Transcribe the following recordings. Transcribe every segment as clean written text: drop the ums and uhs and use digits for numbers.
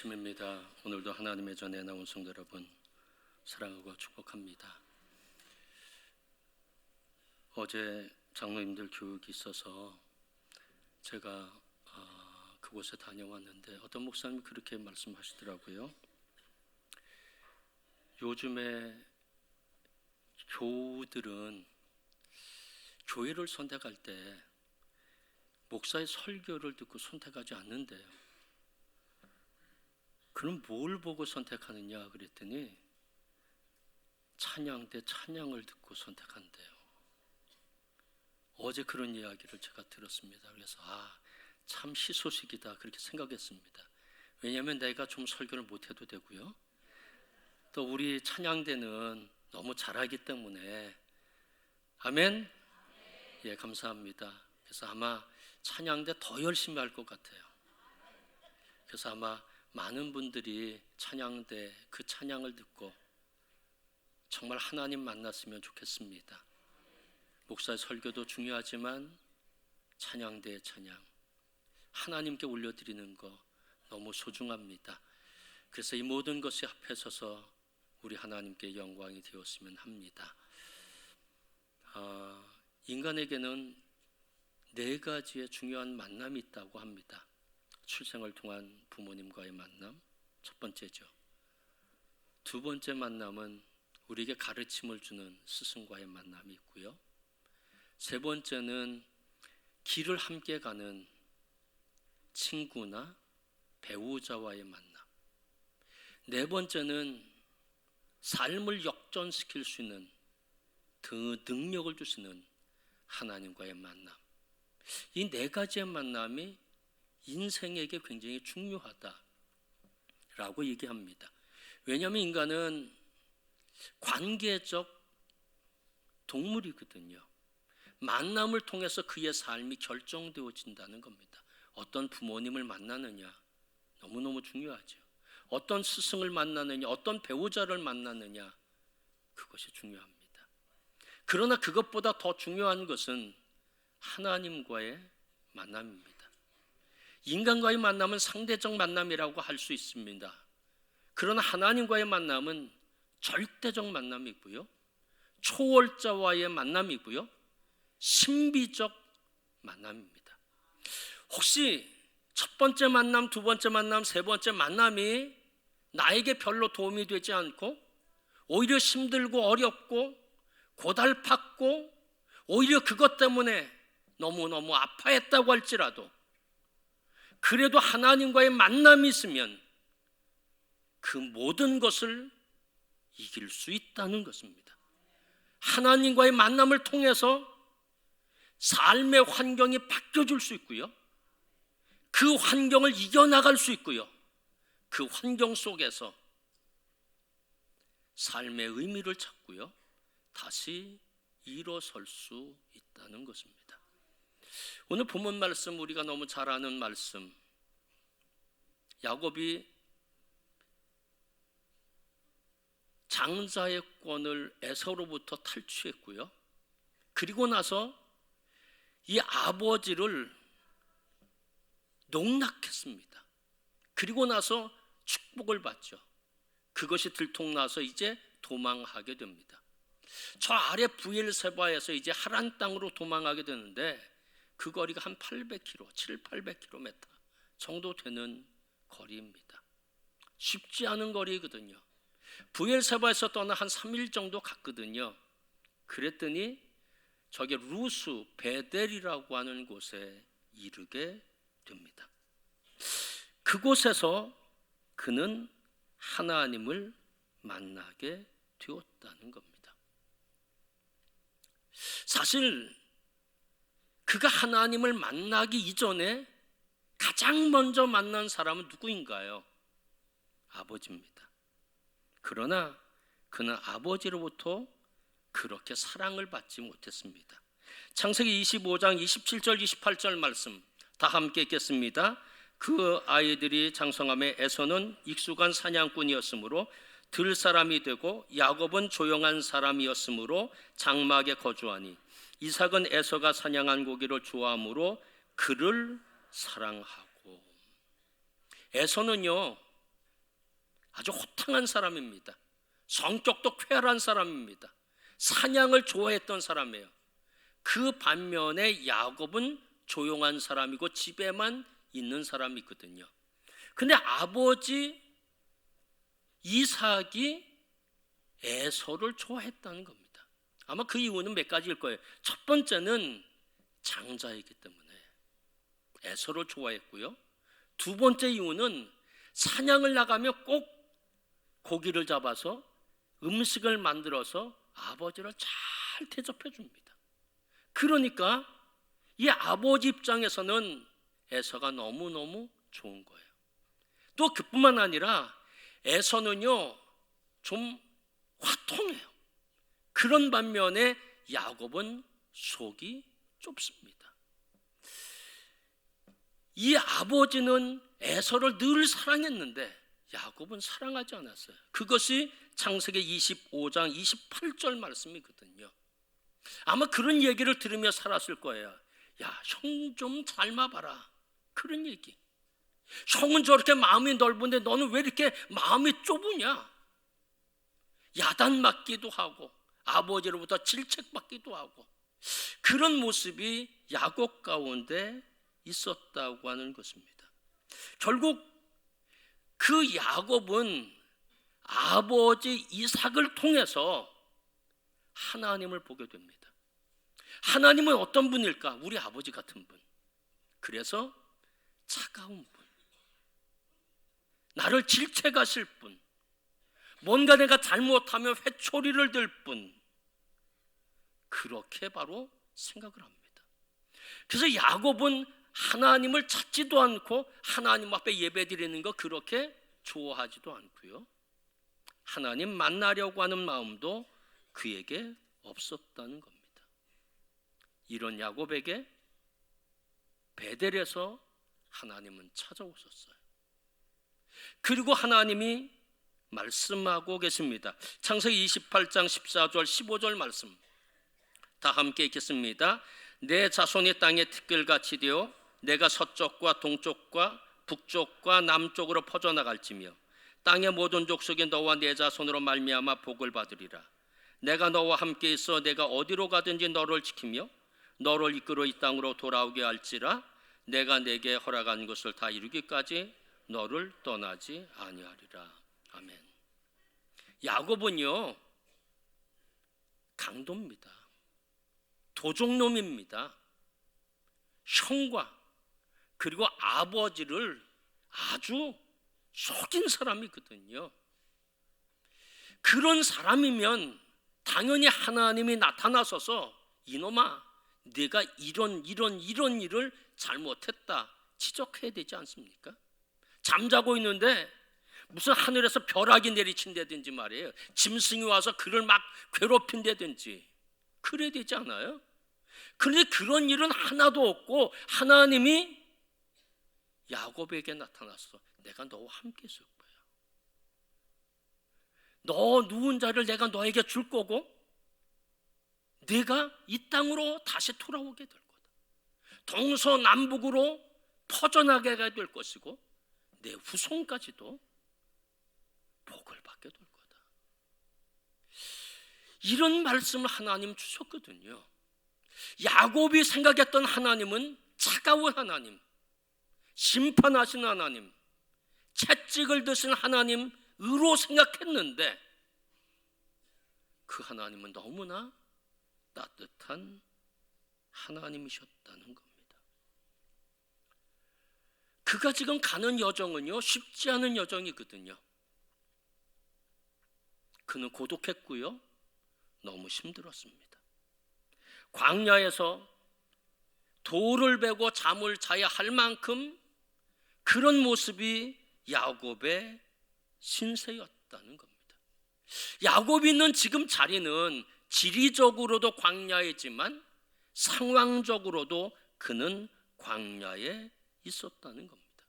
아침입니다. 오늘도 하나님의 전에 나온 성도 여러분 사랑하고 축복합니다. 어제 장로님들 교육이 있어서 제가 그곳에 다녀왔는데 어떤 목사님이 그렇게 말씀하시더라고요. 요즘에 교우들은 교회를 선택할 때 목사의 설교를 듣고 선택하지 않는데요. 그럼 뭘 보고 선택하느냐 그랬더니 찬양 대 찬양을 듣고 선택한대요. 어제 그런 이야기를 제가 들었습니다. 그래서 참 희소식이다 그렇게 생각했습니다. 왜냐하면 내가 좀 설교를 못해도 되고요, 또 우리 찬양대는 너무 잘하기 때문에. 아멘. 예, 감사합니다. 그래서 아마 찬양대 더 열심히 할 것 같아요. 그래서 아마 많은 분들이 찬양대 그 찬양을 듣고 정말 하나님 만났으면 좋겠습니다. 목사의 설교도 중요하지만 찬양대의 찬양, 하나님께 올려드리는 거 너무 소중합니다. 그래서 이 모든 것이 앞에 서서 우리 하나님께 영광이 되었으면 합니다. 인간에게는 4가지의 중요한 만남이 있다고 합니다. 출생을 통한 부모님과의 만남, 첫 번째죠. 두 번째 만남은 우리에게 가르침을 주는 스승과의 만남이 있고요. 세 번째는 길을 함께 가는 친구나 배우자와의 만남. 네 번째는 삶을 역전시킬 수 있는 능력을 주시는 하나님과의 만남. 이 4가지의 만남이 인생에게 굉장히 중요하다라고 얘기합니다. 왜냐하면 인간은 관계적 동물이거든요. 만남을 통해서 그의 삶이 결정되어진다는 겁니다. 어떤 부모님을 만나느냐 너무너무 중요하죠. 어떤 스승을 만나느냐, 어떤 배우자를 만나느냐, 그것이 중요합니다. 그러나 그것보다 더 중요한 것은 하나님과의 만남입니다. 인간과의 만남은 상대적 만남이라고 할 수 있습니다. 그러나 하나님과의 만남은 절대적 만남이고요, 초월자와의 만남이고요, 신비적 만남입니다. 혹시 첫 번째 만남, 두 번째 만남, 세 번째 만남이 나에게 별로 도움이 되지 않고 오히려 힘들고 어렵고 고달팠고 오히려 그것 때문에 너무너무 아파했다고 할지라도 그래도 하나님과의 만남이 있으면 그 모든 것을 이길 수 있다는 것입니다. 하나님과의 만남을 통해서 삶의 환경이 바뀌어질 수 있고요, 그 환경을 이겨나갈 수 있고요, 그 환경 속에서 삶의 의미를 찾고요, 다시 일어설 수 있다는 것입니다. 오늘 본문 말씀, 우리가 너무 잘 아는 말씀, 야곱이 장자의 권을 에서로부터 탈취했고요, 그리고 나서 이 아버지를 농락했습니다. 그리고 나서 축복을 받죠. 그것이 들통나서 이제 도망하게 됩니다. 저 아래 브엘세바에서 이제 하란 땅으로 도망하게 되는데 그 거리가 한 800km, 700-800km 정도 되는 거리입니다. 쉽지 않은 거리거든요. 브엘세바에서 떠나 한 3일 정도 갔거든요. 그랬더니 저게 루스 베델이라고 하는 곳에 이르게 됩니다. 그곳에서 그는 하나님을 만나게 되었다는 겁니다. 사실 그가 하나님을 만나기 이전에 가장 먼저 만난 사람은 누구인가요? 아버지입니다. 그러나 그는 아버지로부터 그렇게 사랑을 받지 못했습니다. 창세기 25장 27절 28절 말씀 다 함께 읽겠습니다. 그 아이들이 장성함에 에서는 익숙한 사냥꾼이었으므로 들 사람이 되고 야곱은 조용한 사람이었으므로 장막에 거주하니 이삭은 에서가 사냥한 고기를 좋아하므로 그를 사랑하고. 에서는요 아주 호탕한 사람입니다. 성격도 쾌활한 사람입니다. 사냥을 좋아했던 사람이에요. 그 반면에 야곱은 조용한 사람이고 집에만 있는 사람이거든요. 근데 아버지 이삭이 에서를 좋아했다는 겁니다. 아마 그 이유는 몇 가지일 거예요. 첫 번째는 장자이기 때문에 에서를 좋아했고요. 두 번째 이유는 사냥을 나가면 꼭 고기를 잡아서 음식을 만들어서 아버지를 잘 대접해 줍니다. 그러니까 이 아버지 입장에서는 에서가 너무너무 좋은 거예요. 또 그뿐만 아니라 에서는요 좀 화통해요. 그런 반면에 야곱은 속이 좁습니다. 이 아버지는 에서를 늘 사랑했는데 야곱은 사랑하지 않았어요. 그것이 창세기 25장 28절 말씀이거든요. 아마 그런 얘기를 들으며 살았을 거예요. 야, 형 좀 닮아봐라. 그런 얘기. 형은 저렇게 마음이 넓은데 너는 왜 이렇게 마음이 좁으냐? 야단맞기도 하고 아버지로부터 질책받기도 하고 그런 모습이 야곱 가운데 있었다고 하는 것입니다. 결국 그 야곱은 아버지 이삭을 통해서 하나님을 보게 됩니다. 하나님은 어떤 분일까? 우리 아버지 같은 분. 그래서 차가운 분, 나를 질책하실 분, 뭔가 내가 잘못하면 회초리를 들 분, 그렇게 바로 생각을 합니다. 그래서 야곱은 하나님을 찾지도 않고 하나님 앞에 예배드리는 거 그렇게 좋아하지도 않고요, 하나님 만나려고 하는 마음도 그에게 없었다는 겁니다. 이런 야곱에게 베델에서 하나님은 찾아오셨어요. 그리고 하나님이 말씀하고 계십니다. 창세기 28장 14절 15절 말씀 다 함께 읽겠습니다. 내 자손이 땅에 티끌같이 되어 내가 서쪽과 동쪽과 북쪽과 남쪽으로 퍼져나갈지며 땅의 모든 족속이 너와 내 자손으로 말미암아 복을 받으리라. 내가 너와 함께 있어 내가 어디로 가든지 너를 지키며 너를 이끌어 이 땅으로 돌아오게 할지라. 내가 내게 허락한 것을 다 이루기까지 너를 떠나지 아니하리라. 아멘. 야곱은요 강도입니다. 도적놈입니다. 형과 그리고 아버지를 아주 속인 사람이거든요. 그런 사람이면 당연히 하나님이 나타나셔서 이놈아 네가 이런 일을 잘못했다 지적해야 되지 않습니까? 잠자고 있는데 무슨 하늘에서 벼락이 내리친다든지 말이에요, 짐승이 와서 그를 막 괴롭힌다든지 그래야 되지 않아요? 그런데 그런 일은 하나도 없고 하나님이 야곱에게 나타났어. 내가 너와 함께 있을 거야. 너 누운 자를 내가 너에게 줄 거고 네가 이 땅으로 다시 돌아오게 될 거다. 동서남북으로 퍼져나가게 될 것이고 내 후손까지도 복을 받게 될 거다. 이런 말씀을 하나님 주셨거든요. 야곱이 생각했던 하나님은 차가운 하나님, 심판하시는 하나님, 채찍을 드신 하나님으로 생각했는데 그 하나님은 너무나 따뜻한 하나님이셨다는 겁니다. 그가 지금 가는 여정은요 쉽지 않은 여정이거든요. 그는 고독했고요, 너무 힘들었습니다. 광야에서 돌을 베고 잠을 자야 할 만큼 그런 모습이 야곱의 신세였다는 겁니다. 야곱이 있는 지금 자리는 지리적으로도 광야이지만 상황적으로도 그는 광야에 있었다는 겁니다.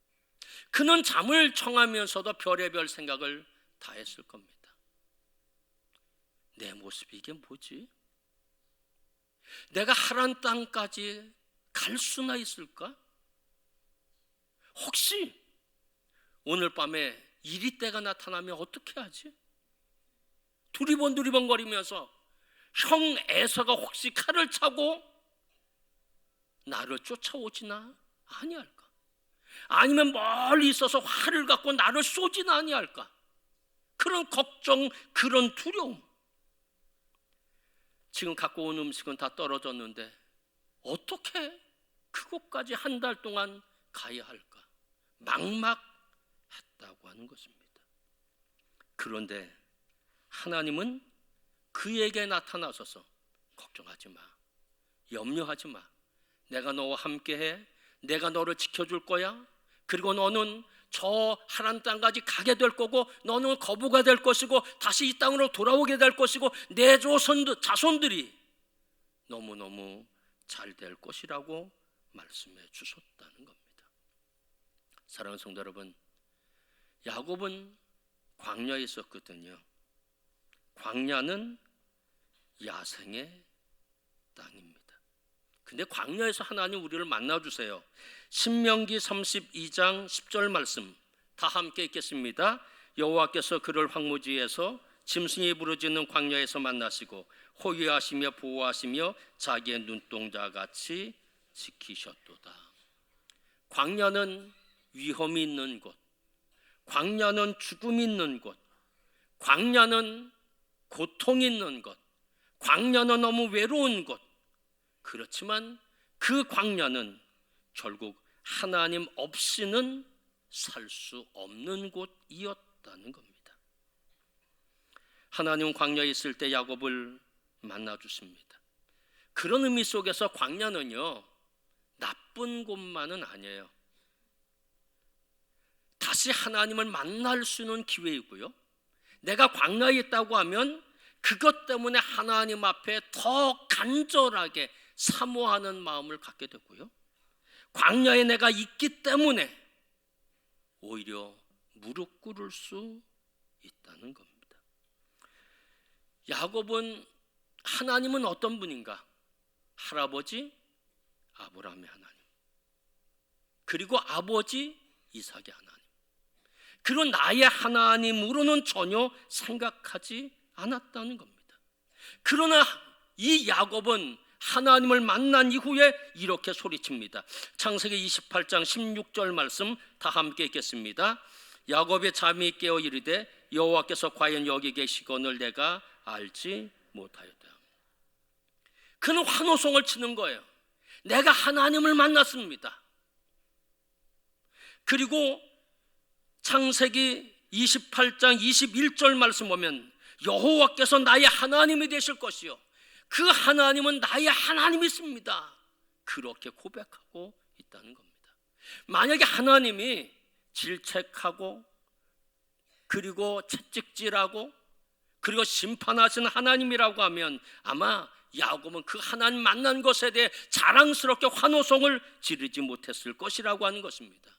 그는 잠을 청하면서도 별의별 생각을 다 했을 겁니다. 내 모습이 이게 뭐지? 내가 하란 땅까지 갈 수나 있을까? 혹시 오늘 밤에 이리 때가 나타나면 어떻게 하지? 두리번두리번거리면서 형 에서가 혹시 칼을 차고 나를 쫓아오지나 아니할까? 아니면 멀리 있어서 활을 갖고 나를 쏘지나 아니할까? 그런 걱정, 그런 두려움. 지금 갖고 온 음식은 다 떨어졌는데 어떻게 그곳까지 한 달 동안 가야 할까? 막막했다고 하는 것입니다. 그런데 하나님은 그에게 나타나셔서 걱정하지 마, 염려하지 마, 내가 너와 함께해, 내가 너를 지켜줄 거야. 그리고 너는 저 하나님 땅까지 가게 될 거고, 너는 거부가 될 것이고, 다시 이 땅으로 돌아오게 될 것이고, 내 자손들이 너무너무 잘 될 것이라고 말씀해 주셨다는 겁니다. 사랑하는 성도 여러분, 야곱은 광야에 있었거든요. 광야는 야생의 땅입니다. 근데 광야에서 하나님 우리를 만나주세요. 신명기 32장 10절 말씀 다 함께 읽겠습니다. 여호와께서 그를 황무지에서 짐승이 부르짖는 광야에서 만나시고 호위하시며 보호하시며 자기의 눈동자같이 지키셨도다. 광야는 위험이 있는 곳, 광야는 죽음이 있는 곳, 광야는 고통이 있는 곳, 광야는 너무 외로운 곳. 그렇지만 그 광야는 결국 하나님 없이는 살 수 없는 곳이었다는 겁니다. 하나님은 광야에 있을 때 야곱을 만나 주십니다. 그런 의미 속에서 광야는요, 나쁜 곳만은 아니에요. 다시 하나님을 만날 수 있는 기회이고요, 내가 광야에 있다고 하면 그것 때문에 하나님 앞에 더 간절하게 사모하는 마음을 갖게 되고요, 광야에 내가 있기 때문에 오히려 무릎 꿇을 수 있다는 겁니다. 야곱은 하나님은 어떤 분인가? 할아버지 아브라함의 하나님, 그리고 아버지 이삭의 하나님, 그런 나의 하나님으로는 전혀 생각하지 않았다는 겁니다. 그러나 이 야곱은 하나님을 만난 이후에 이렇게 소리칩니다. 창세기 28장 16절 말씀 다 함께 읽겠습니다. 야곱이 잠이 깨어 이르되 여호와께서 과연 여기 계시거늘 내가 알지 못하였다. 그는 환호성을 치는 거예요. 내가 하나님을 만났습니다. 그리고 창세기 28장 21절 말씀 보면 여호와께서 나의 하나님이 되실 것이요, 그 하나님은 나의 하나님이십니다. 그렇게 고백하고 있다는 겁니다. 만약에 하나님이 질책하고 그리고 채찍질하고 그리고 심판하시는 하나님이라고 하면 아마 야곱은 그 하나님 만난 것에 대해 자랑스럽게 환호성을 지르지 못했을 것이라고 하는 것입니다.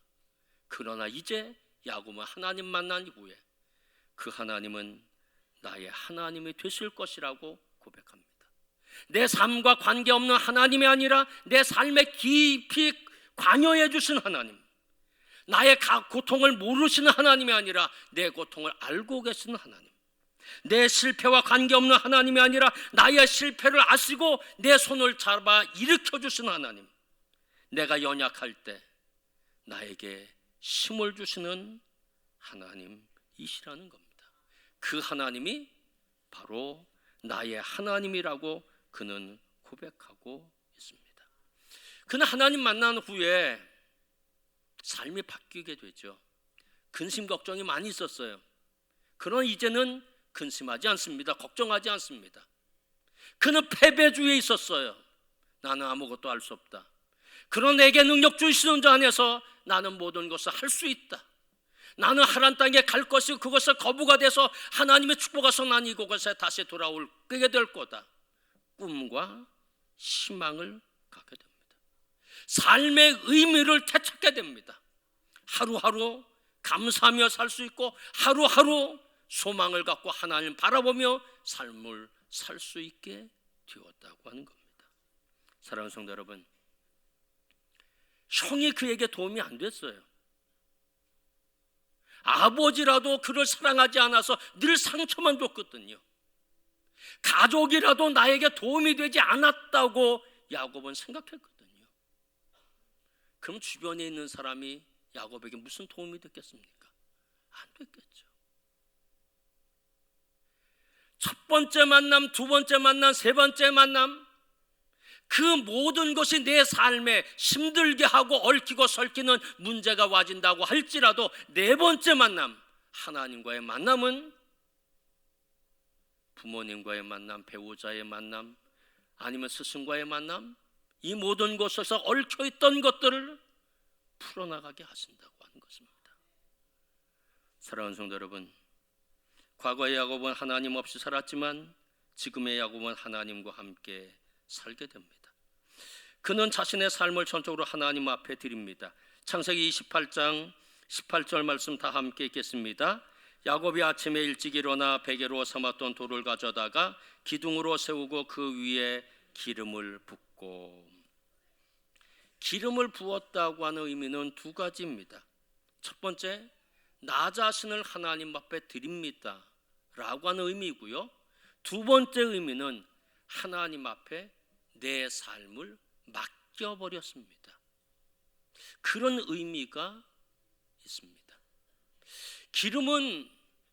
그러나 이제 야곱은 하나님 만난 이후에 그 하나님은 나의 하나님이 되실 것이라고 고백합니다. 내 삶과 관계없는 하나님이 아니라 내 삶에 깊이 관여해 주신 하나님, 나의 고통을 모르시는 하나님이 아니라 내 고통을 알고 계시는 하나님, 내 실패와 관계없는 하나님이 아니라 나의 실패를 아시고 내 손을 잡아 일으켜 주시는 하나님, 내가 연약할 때 나에게 힘을 주시는 하나님이시라는 겁니다. 그 하나님이 바로 나의 하나님이라고 그는 고백하고 있습니다. 그는 하나님 만난 후에 삶이 바뀌게 되죠. 근심 걱정이 많이 있었어요. 그러나 이제는 근심하지 않습니다. 걱정하지 않습니다. 그는 패배주의에 있었어요. 나는 아무것도 할 수 없다. 그러나 내게 능력 주시는 자 안에서 나는 모든 것을 할 수 있다. 나는 하나님 땅에 갈 것이고 그것을 거부가 돼서 하나님의 축복하서 난 이곳에 다시 돌아오게 될 거다. 꿈과 희망을 갖게 됩니다. 삶의 의미를 되찾게 됩니다. 하루하루 감사하며 살 수 있고 하루하루 소망을 갖고 하나님을 바라보며 삶을 살 수 있게 되었다고 하는 겁니다. 사랑하는 성도 여러분, 형이 그에게 도움이 안 됐어요. 아버지라도 그를 사랑하지 않아서 늘 상처만 줬거든요. 가족이라도 나에게 도움이 되지 않았다고 야곱은 생각했거든요. 그럼 주변에 있는 사람이 야곱에게 무슨 도움이 됐겠습니까? 안 됐겠죠. 첫 번째 만남, 두 번째 만남, 세 번째 만남, 그 모든 것이 내 삶에 힘들게 하고 얽히고 설키는 문제가 와진다고 할지라도 네 번째 만남, 하나님과의 만남은 부모님과의 만남, 배우자의 만남, 아니면 스승과의 만남, 이 모든 곳에서 얽혀있던 것들을 풀어나가게 하신다고 하는 것입니다. 사랑하는 성도 여러분, 과거의 야곱은 하나님 없이 살았지만 지금의 야곱은 하나님과 함께 살게 됩니다. 그는 자신의 삶을 전적으로 하나님 앞에 드립니다. 창세기 28장 18절 말씀 다 함께 읽겠습니다. 야곱이 아침에 일찍 일어나 베개로 삼았던 돌을 가져다가 기둥으로 세우고 그 위에 기름을 붓고, 기름을 부었다고 하는 의미는 두 가지입니다. 첫 번째, 나 자신을 하나님 앞에 드립니다 라고 하는 의미이고요, 두 번째 의미는 하나님 앞에 내 삶을 맡겨버렸습니다. 그런 의미가 있습니다. 기름은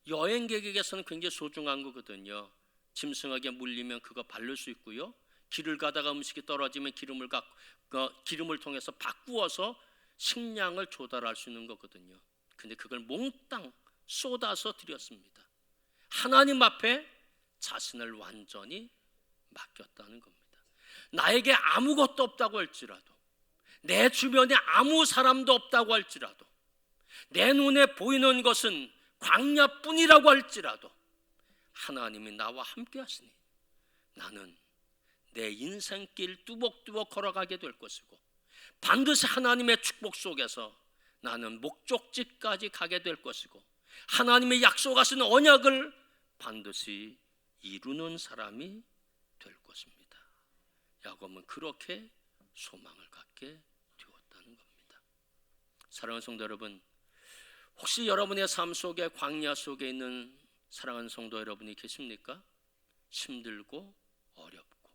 여행객에게서는 굉장히 소중한 거거든요. 짐승에게 물리면 그거 바를 수 있고요, 길을 가다가 음식이 떨어지면 기름을 통해서 바꾸어서 식량을 조달할 수 있는 거거든요. 근데 그걸 몽땅 쏟아서 드렸습니다. 하나님 앞에 자신을 완전히 맡겼다는 겁니다. 나에게 아무것도 없다고 할지라도, 내 주변에 아무 사람도 없다고 할지라도, 내 눈에 보이는 것은 광야뿐이라고 할지라도 하나님이 나와 함께 하시니 나는 내 인생길 뚜벅뚜벅 걸어가게 될 것이고, 반드시 하나님의 축복 속에서 나는 목적지까지 가게 될 것이고, 하나님의 약속하신 언약을 반드시 이루는 사람이 될 것입니다. 야곱은 그렇게 소망을 갖게 되었다는 겁니다. 사랑하는 성도 여러분, 혹시 여러분의 삶 속에 광야 속에 있는 사랑하는 성도 여러분이 계십니까? 힘들고 어렵고,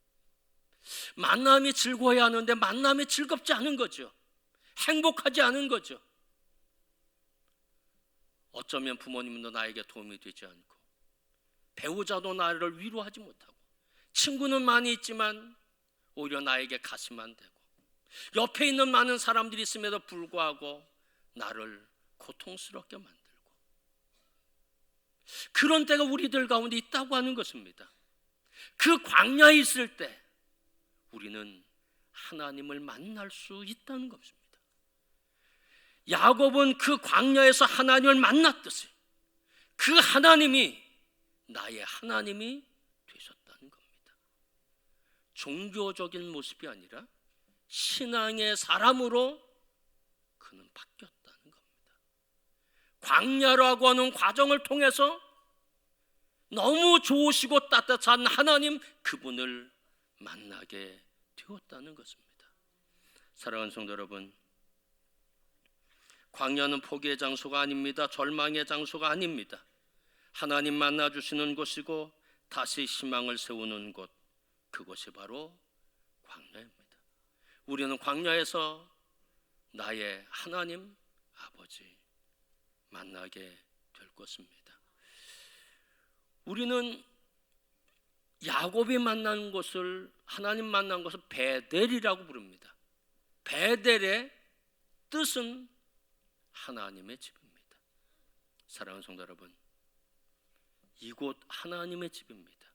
만남이 즐거워야 하는데 만남이 즐겁지 않은 거죠. 행복하지 않은 거죠. 어쩌면 부모님도 나에게 도움이 되지 않고, 배우자도 나를 위로하지 못하고, 친구는 많이 있지만 오히려 나에게 가시만 되고, 옆에 있는 많은 사람들이 있음에도 불구하고 나를 고통스럽게 만들고, 그런 때가 우리들 가운데 있다고 하는 것입니다. 그 광야에 있을 때 우리는 하나님을 만날 수 있다는 것입니다. 야곱은 그 광야에서 하나님을 만났듯이 그 하나님이 나의 하나님이 되셨다는 겁니다. 종교적인 모습이 아니라 신앙의 사람으로 그는 바뀌었다는 겁니다. 광야라고 하는 과정을 통해서 너무 좋으시고 따뜻한 하나님, 그분을 만나게 되었다는 것입니다. 사랑하는 성도 여러분, 광야는 포기의 장소가 아닙니다. 절망의 장소가 아닙니다. 하나님 만나주시는 곳이고 다시 희망을 세우는 곳, 그것이 바로 광야입니다. 우리는 광야에서 나의 하나님 아버지 만나게 될 것입니다. 우리는 야곱이 만난 곳을, 하나님 만난 곳을 베델이라고 부릅니다. 베델의 뜻은 하나님의 집입니다. 사랑하는 성도 여러분, 이곳 하나님의 집입니다.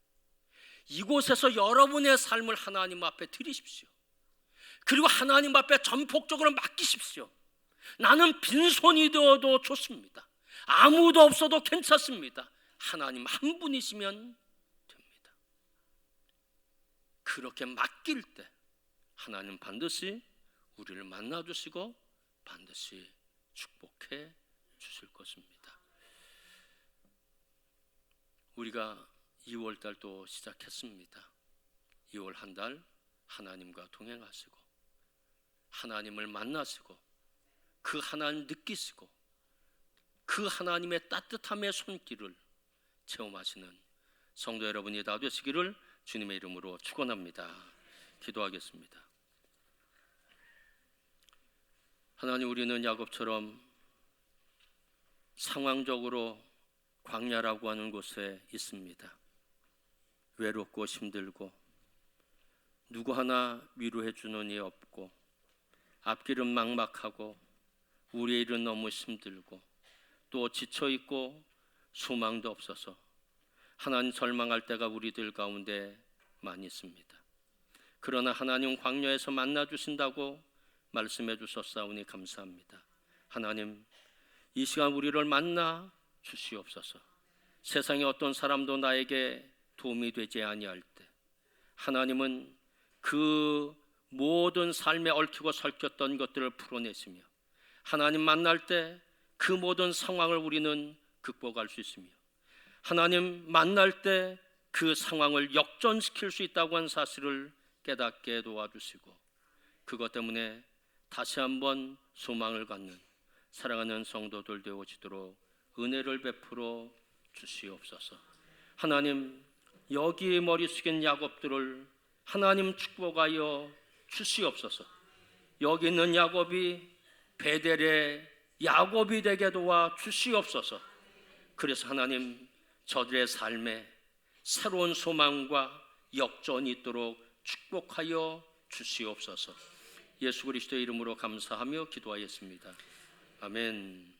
이곳에서 여러분의 삶을 하나님 앞에 드리십시오. 그리고 하나님 앞에 전폭적으로 맡기십시오. 나는 빈손이 되어도 좋습니다. 아무도 없어도 괜찮습니다. 하나님 한 분이시면 됩니다. 그렇게 맡길 때 하나님 반드시 우리를 만나주시고 반드시 축복해 주실 것입니다. 우리가 2월달 또 시작했습니다. 2월 한 달 하나님과 동행하시고 하나님을 만나시고 그 하나님 느끼시고 그 하나님의 따뜻함의 손길을 체험하시는 성도 여러분이 다 되시기를 주님의 이름으로 축원합니다. 기도하겠습니다. 하나님, 우리는 야곱처럼 상황적으로 광야라고 하는 곳에 있습니다. 외롭고 힘들고 누구 하나 위로해 주는 이 없고 앞길은 막막하고 우리의 일은 너무 힘들고 또 지쳐있고 소망도 없어서 하나님 절망할 때가 우리들 가운데 많이 있습니다. 그러나 하나님 광야에서 만나 주신다고 말씀해 주셨사오니 감사합니다. 하나님, 이 시간 우리를 만나 주시옵소서. 세상의 어떤 사람도 나에게 도움이 되지 아니할 때 하나님은 그 모든 삶에 얽히고 설켰던 것들을 풀어내시며 하나님 만날 때 그 모든 상황을 우리는 극복할 수 있으며 하나님 만날 때 그 상황을 역전시킬 수 있다고 하는 사실을 깨닫게 도와주시고 그것 때문에 다시 한번 소망을 갖는 사랑하는 성도들 되어지도록 은혜를 베풀어 주시옵소서. 하나님, 여기 머리 숙인 야곱들을 하나님 축복하여 주시옵소서. 여기 있는 야곱이 베델의 야곱이 되게 도와 주시옵소서. 그래서 하나님, 저들의 삶에 새로운 소망과 역전이 있도록 축복하여 주시옵소서. 예수 그리스도의 이름으로 감사하며 기도하였습니다. 아멘.